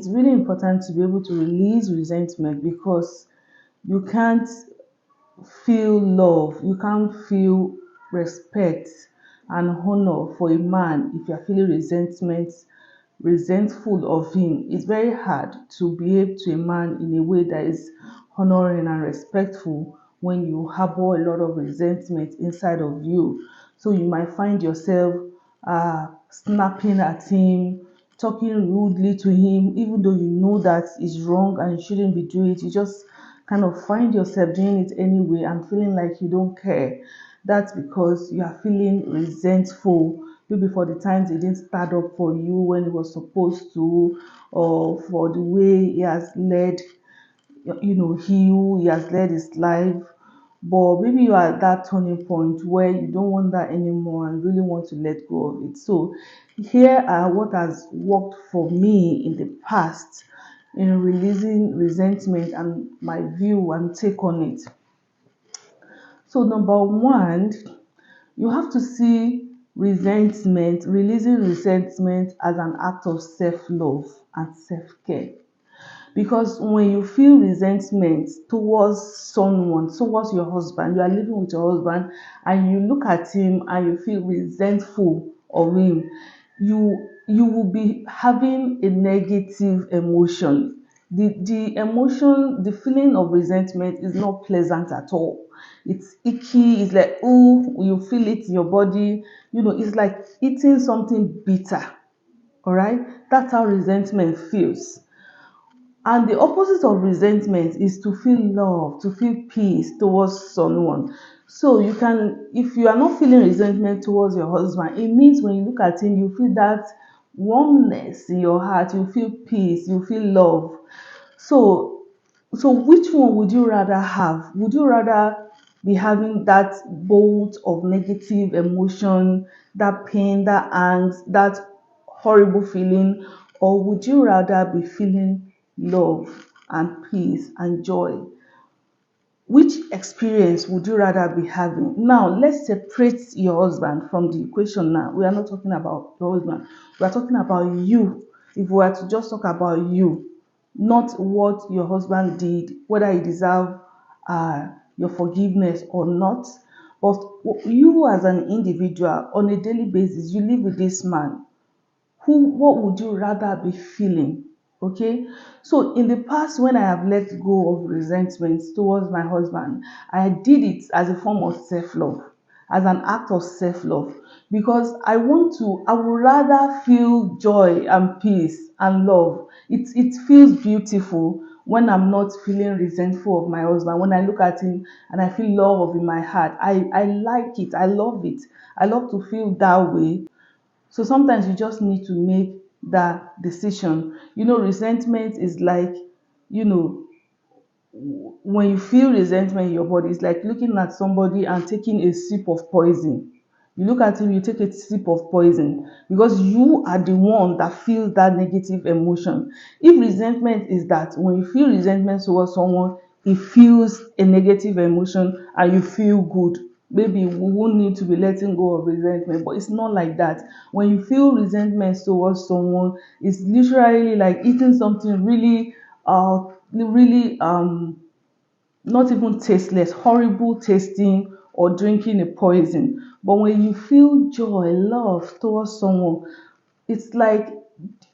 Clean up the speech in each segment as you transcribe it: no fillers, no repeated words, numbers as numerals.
It's really important to be able to release resentment because you can't feel love, you can't feel respect and honor for a man if you're feeling resentful of him. It's very hard to behave to a man in a way that is honoring and respectful when you harbor a lot of resentment inside of you. So you might find yourself snapping at him, talking rudely to him, even though you know that is wrong and you shouldn't be doing it. You just kind of find yourself doing it anyway and feeling like you don't care. That's because you are feeling resentful, maybe for the times he didn't stand up for you when he was supposed to, or for the way he has led, he has led his life. But maybe you are at that turning point where you don't want that anymore and really want to let go of it. So here are what has worked for me in the past in releasing resentment and my view and take on it. So number one, you have to see releasing resentment as an act of self-love and self-care. Because when you feel resentment towards someone, towards your husband, you are living with your husband and you look at him and you feel resentful of him, you will be having a negative emotion. The emotion, the feeling of resentment is not pleasant at all. It's icky, it's like, oh, you feel it in your body, it's like eating something bitter. All right, that's how resentment feels. And the opposite of resentment is to feel love, to feel peace towards someone. So you can, if you are not feeling resentment towards your husband, it means when you look at him, you feel that warmness in your heart, you feel peace, you feel love. So, so which one would you rather have? Would you rather be having that bolt of negative emotion, that pain, that angst, that horrible feeling, or would you rather be feeling love and peace and joy? Which experience would you rather be having? Now, let's separate your husband from the equation now. We are not talking about your husband. We are talking about you. If we were to just talk about you, not what your husband did, whether he deserved your forgiveness or not, but you as an individual on a daily basis, you live with this man. What would you rather be feeling? Okay, so in the past, when I have let go of resentment towards my husband, I did it as a form of self-love, as an act of self-love, because I would rather feel joy and peace and love. It feels beautiful when I'm not feeling resentful of my husband. When I look at him and I feel love in my heart, I like it, I love it. I love to feel that way. So sometimes you just need to make that decision. Resentment is like, you know, when you feel resentment in your body, it's like looking at somebody and taking a sip of poison. You look at him, you take a sip of poison because you are the one that feels that negative emotion. If resentment is that when you feel resentment towards someone, it feels a negative emotion and you feel good. Maybe we won't need to be letting go of resentment, but it's not like that. When you feel resentment towards someone, it's literally like eating something really not even tasteless, horrible tasting, or drinking a poison. But when you feel joy, love towards someone, it's like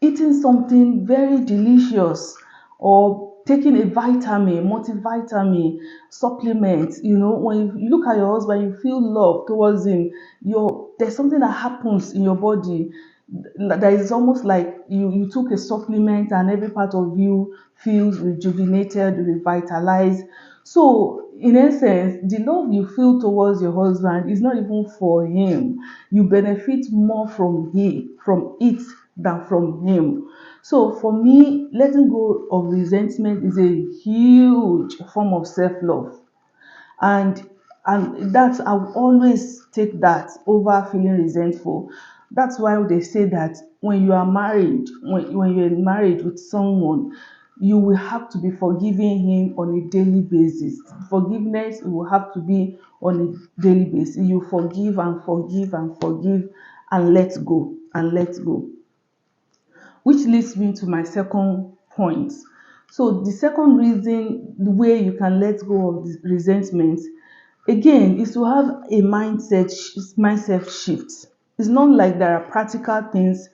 eating something very delicious or taking a vitamin, multivitamin supplement. When you look at your husband, you feel love towards him. There's something that happens in your body that is almost like you took a supplement and every part of you feels rejuvenated, revitalized. So in essence, the love you feel towards your husband is not even for him. You benefit more from it than from him. So for me, letting go of resentment is a huge form of self-love. And that's, I will always take that over feeling resentful. That's why they say that when you are married, when you're married with someone, you will have to be forgiving him on a daily basis. Forgiveness will have to be on a daily basis. You forgive and forgive and forgive and let go and let go. Which leads me to my second points. So the second reason, the way you can let go of the resentment, again, is to have a mindset shift. It's not like there are practical things,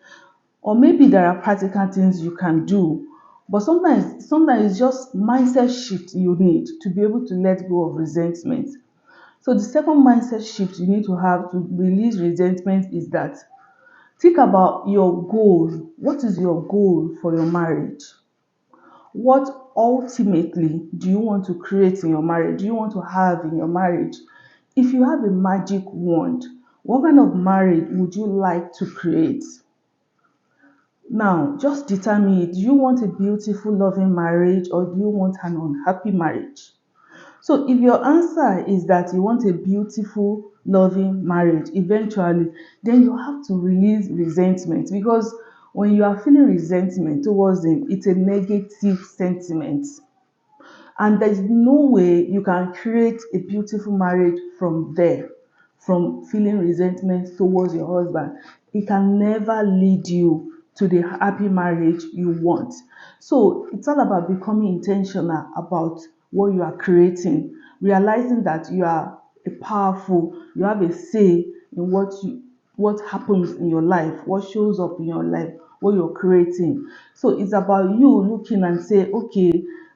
or maybe there are practical things you can do, but sometimes it's just mindset shift you need to be able to let go of resentment. So the second mindset shift you need to have to release resentment is that, think about your goal. What is your goal for your marriage? What ultimately do you want to create in your marriage? Do you want to have in your marriage? If you have a magic wand, what kind of marriage would you like to create? Now, just determine it. Do you want a beautiful, loving marriage, or do you want an unhappy marriage? So if your answer is that you want a beautiful, loving marriage eventually, then you have to release resentment, because when you are feeling resentment towards them, it's a negative sentiment. And there's no way you can create a beautiful marriage from there, from feeling resentment towards your husband. It can never lead you to the happy marriage you want. So it's all about becoming intentional about what you are creating, realizing that you are a powerful, you have a say in what happens in your life, what shows up in your life, what you're creating. So it's about you looking and say, okay,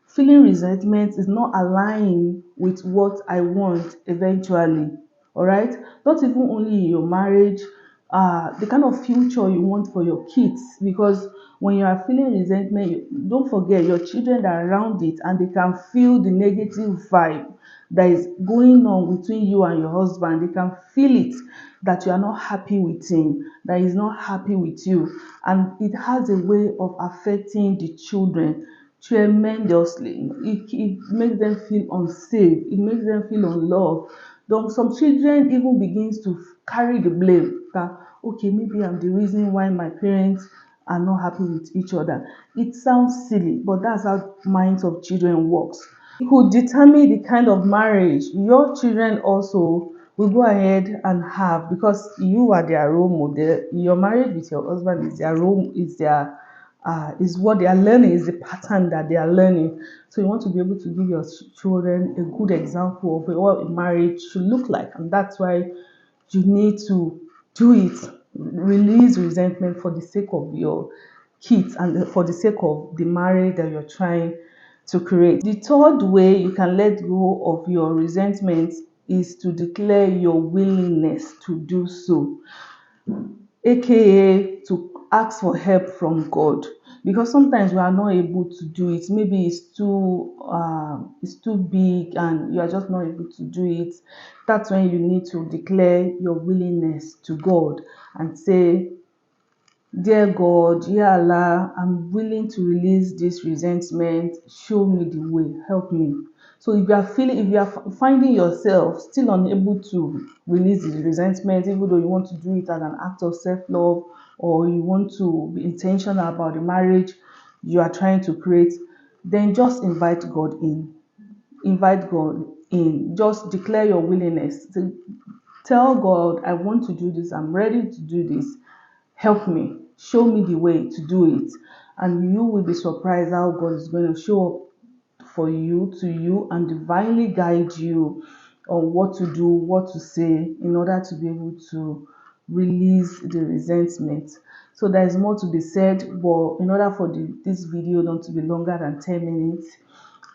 feeling resentment is not aligning with what I want eventually. All right. Not even only in your marriage, the kind of future you want for your kids. Because when you are feeling resentment, don't forget your children are around it, and they can feel the negative vibe that is going on between you and your husband. They can feel it, that you are not happy with him, that he's not happy with you. And it has a way of affecting the children tremendously. It makes them feel unsafe, it makes them feel unloved. Though some children even begins to carry the blame that, okay, maybe I'm the reason why my parents are not happy with each other. It sounds silly, but that's how minds of children works. It could determine the kind of marriage your children also will go ahead and have, because you are their role model. Your marriage with your husband is their role, is what they are learning, is the pattern that they are learning. So you want to be able to give your children a good example of what a marriage should look like, and that's why you need to do it. Release resentment for the sake of your kids and for the sake of the marriage that you're trying to create. The third way you can let go of your resentment is to declare your willingness to do so, aka to ask for help from God, because sometimes we are not able to do it. Maybe it's too big and you are just not able to do it. That's when you need to declare your willingness to God and say, dear God, dear Allah, I'm willing to release this resentment. Show me the way, help me. So if you are finding yourself still unable to release the resentment, even though you want to do it as an act of self-love, or you want to be intentional about the marriage you are trying to create, then just invite God in. Invite God in. Just declare your willingness. Tell God, I want to do this. I'm ready to do this. Help me. Show me the way to do it. And you will be surprised how God is going to show up for you, to you, and divinely guide you on what to do, what to say, in order to be able to release the resentment. So there is more to be said, but in order for this video not to be longer than 10 minutes,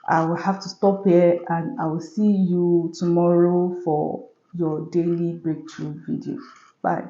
I will have to stop here, and I will see you tomorrow for your daily breakthrough video. Bye.